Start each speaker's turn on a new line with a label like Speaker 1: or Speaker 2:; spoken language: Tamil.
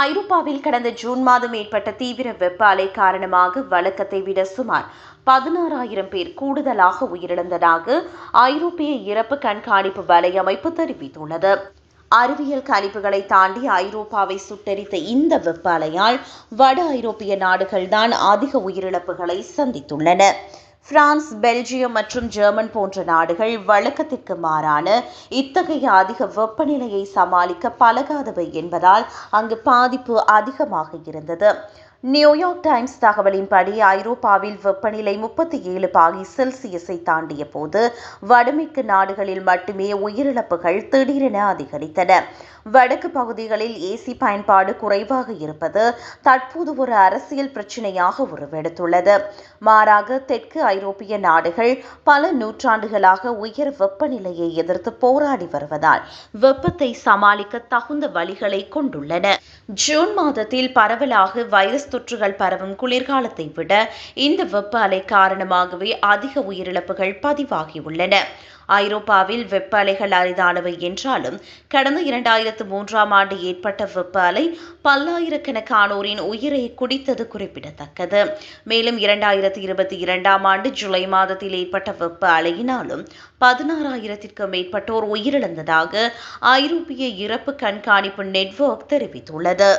Speaker 1: ஐரோப்பாவில் கடந்த ஜூன் மாதம் ஏற்பட்ட தீவிர வெப்ப அலை காரணமாக வழக்கத்தை விட சுமார் 16,000 பேர் கூடுதலாக உயிரிழந்ததாக ஐரோப்பிய இறப்பு கண்காணிப்பு வலையமைப்பு தெரிவித்துள்ளது. அறிவியல் கணிப்புகளை தாண்டி ஐரோப்பாவை சுட்டெரித்த இந்த வெப்ப அலையால் வட ஐரோப்பிய நாடுகள்தான் அதிக உயிரிழப்புகளை சந்தித்துள்ளன. பிரான்ஸ், பெல்ஜியம் மற்றும் ஜெர்மன் போன்ற நாடுகள் வழக்கத்திற்கு மாறான இத்தகைய அதிக வெப்பநிலையை சமாளிக்க பழகாதவை என்பதால் அங்கு பாதிப்பு அதிகமாக இருந்தது. நியூயார்க் டைம்ஸ் தகவலின்படி ஐரோப்பாவில் வெப்பநிலை 37°C தாண்டிய போது வடமேற்கு நாடுகளில் மட்டுமே உயிரிழப்புகள் திடீரென அதிகரித்தன. வடக்கு பகுதிகளில் ஏசி பயன்பாடு குறைவாக இருப்பது தற்போது ஒரு அரசியல் பிரச்சினையாக உருவெடுத்துள்ளது. மாறாக தெற்கு ஐரோப்பிய நாடுகள் பல நூற்றாண்டுகளாக உயர் வெப்பநிலையை எதிர்த்து போராடி வருவதால் வெப்பத்தை சமாளிக்க தகுந்த வழிகளை கொண்டுள்ளன. ஜூன் மாதத்தில் பரவலாக வைரஸ் தொற்றுகள் பரவும் குளிர்காலத்தை விட இந்த வெப்ப அலை காரணமாகவே அதிக உயிரிழப்புகள் பதிவாகியுள்ளன. ஐரோப்பாவில் வெப்ப அலைகள் அரிதானவை என்றாலும் கடந்த 2003ஆம் ஆண்டு ஏற்பட்ட வெப்ப அலை பல்லாயிரக்கணக்கானோரின் உயிரை குடித்தது குறிப்பிடத்தக்கது. மேலும் 2022ஆம் ஆண்டு ஜூலை மாதத்தில் ஏற்பட்ட வெப்ப அலையினாலும் 16,000க்கும் மேற்பட்டோர் உயிரிழந்ததாக ஐரோப்பிய இறப்பு கண்காணிப்பு நெட்வொர்க் தெரிவித்துள்ளது.